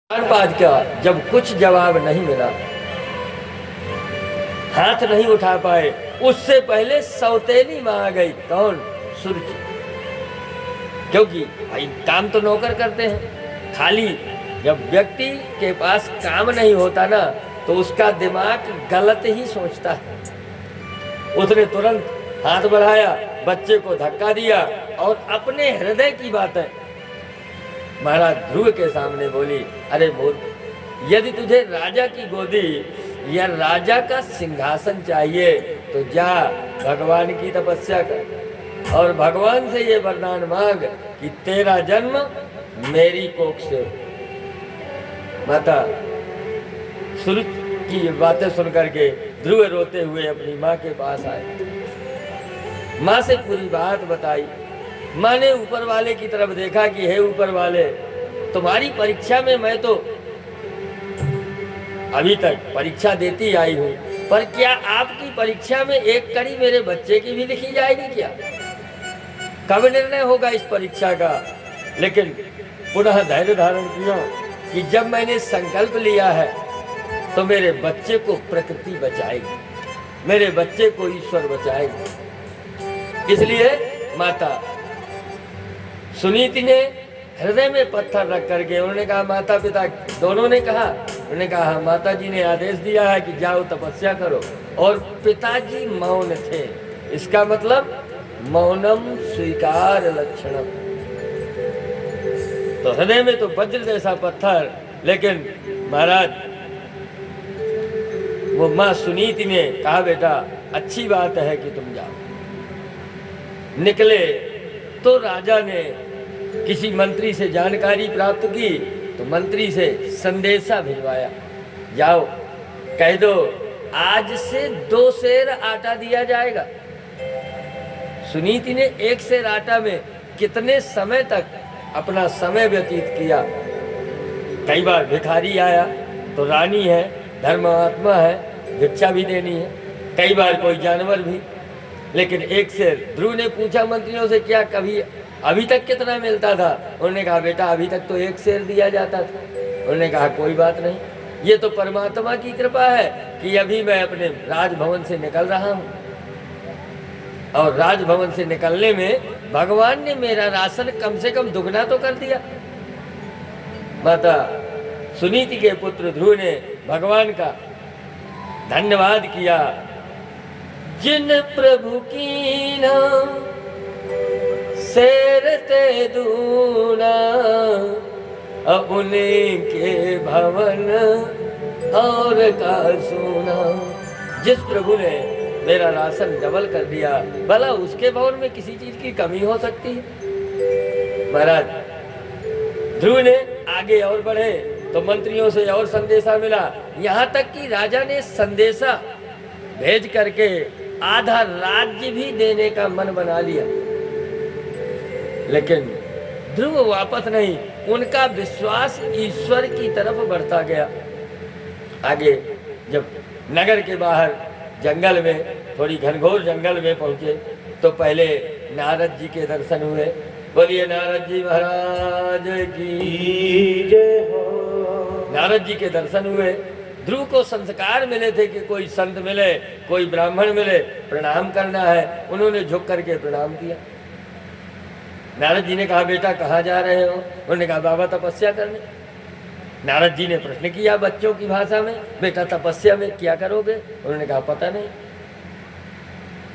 बात का जब कुछ जवाब नहीं मिला, हाथ नहीं उठा पाए, उससे पहले सौतेली मां आ गई। कौन? सूर्य। क्योंकि भाई काम तो नौकर करते हैं। खाली जब व्यक्ति के पास काम नहीं होता ना, तो उसका दिमाग गलत ही सोचता है। उसने तुरंत हाथ बढ़ाया, बच्चे को धक्का दिया और अपने हृदय की बातें महाराज ध्रुव के सामने बोली। अरे मूर्ख, यदि तुझे राजा की गोदी या राजा का सिंहासन चाहिए तो जा भगवान की तपस्या कर और भगवान से ये वरदान मांग कि तेरा जन्म मेरी कोख से। माता सूर्य की ये बातें सुनकर के ध्रुव रोते हुए अपनी माँ के पास आए। माँ से पूरी बात बताई। माँ ने ऊपर वाले की तरफ देखा कि हे ऊपर वाले, तुम्हारी परीक्षा में मैं तो अभी तक परीक्षा देती आई हूँ, पर क्या आपकी परीक्षा में एक कड़ी मेरे बच्चे की भी लिखी जाएगी क्या? कब निर्णय होगा इस परीक्षा का? लेकिन पुनः धैर्य धारण किया कि जब मैंने संकल्प लिया है तो मेरे बच्चे को प्रकृति बचाएगी, मेरे बच्चे को ईश्वर बचाएगी। इसलिए माता सुनीति ने हृदय में पत्थर रख करके उन्होंने कहा, माता पिता दोनों ने कहा, उन्होंने कहा माता जी ने आदेश दिया है कि जाओ तपस्या करो, और पिताजी मौन थे। इसका मतलब मौनम स्वीकार लक्षणम। तो हृदय में तो वज्र जैसा पत्थर, लेकिन महाराज वो माँ सुनीति ने कहा, बेटा अच्छी बात है कि तुम जाओ। निकले तो राजा ने किसी मंत्री से जानकारी प्राप्त की, तो मंत्री से संदेशा भिजवाया, जाओ कह दो आज से 2 सेर आटा दिया जाएगा। सुनीति ने 1 सेर आटा में कितने समय तक अपना समय व्यतीत किया। कई बार भिखारी आया तो रानी है, धर्मात्मा है, भिक्षा भी देनी है, कई बार कोई जानवर भी, लेकिन 1 सेर। ध्रुव ने पूछा मंत्रियों से, क्या कभी अभी तक कितना मिलता था? उन्होंने कहा, बेटा अभी तक तो 1 सेर दिया जाता था। उन्होंने कहा, कोई बात नहीं, ये तो परमात्मा की कृपा है कि अभी मैं अपने राजभवन से निकल रहा हूँ, और राजभवन से निकलने में भगवान ने मेरा राशन कम से कम दुगना तो कर दिया। माता सुनीति के पुत्र ध्रुव ने भगवान का धन्यवाद किया। जिन प्रभु की नाम सेरते दूना, अब उनके भवन और का सुना। जिस प्रभु ने मेरा राशन डबल कर दिया, भला उसके भवन में किसी चीज की कमी हो सकती है? महाराज ध्रुव ने आगे और बढ़े तो मंत्रियों से और संदेशा मिला, यहाँ तक कि राजा ने संदेशा भेज करके आधा राज्य भी देने का मन बना लिया। लेकिन ध्रुव वापस नहीं, उनका विश्वास ईश्वर की तरफ बढ़ता गया। आगे जब नगर के बाहर जंगल में, थोड़ी घनघोर जंगल में पहुंचे, तो पहले नारद जी के दर्शन हुए। बोलिए नारद जी महाराज की जय हो। नारद जी के दर्शन हुए। ध्रुव को संस्कार मिले थे कि कोई संत मिले, कोई ब्राह्मण मिले, प्रणाम करना है। उन्होंने झुक करके प्रणाम किया। नारद जी ने कहा, बेटा कहाँ जा रहे हो? उन्होंने कहा, बाबा तपस्या करने। नारद जी ने प्रश्न किया बच्चों की भाषा में, बेटा तपस्या में क्या करोगे? उन्होंने कहा, पता नहीं।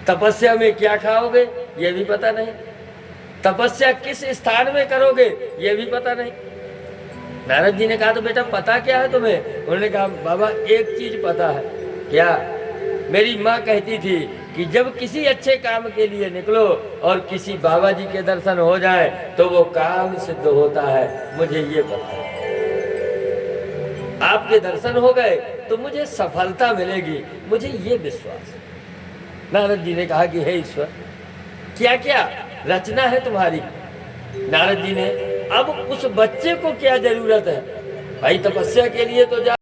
तपस्या में क्या खाओगे? ये भी पता नहीं। तपस्या किस स्थान में करोगे? ये भी पता नहीं। नारद जी ने कहा, तो बेटा पता क्या है तुम्हें? उन्होंने कहा, बाबा एक चीज पता है। क्या? मेरी माँ कहती थी कि जब किसी अच्छे काम के लिए निकलो और किसी बाबा जी के दर्शन हो जाए तो वो काम सिद्ध होता है। मुझे ये पता है, आपके दर्शन हो गए तो मुझे सफलता मिलेगी, मुझे ये विश्वास। नारद जी ने कहा कि हे ईश्वर, क्या क्या रचना है तुम्हारी? नारद जी ने, अब उस बच्चे को क्या जरूरत है? भाई तपस्या के लिए तो जा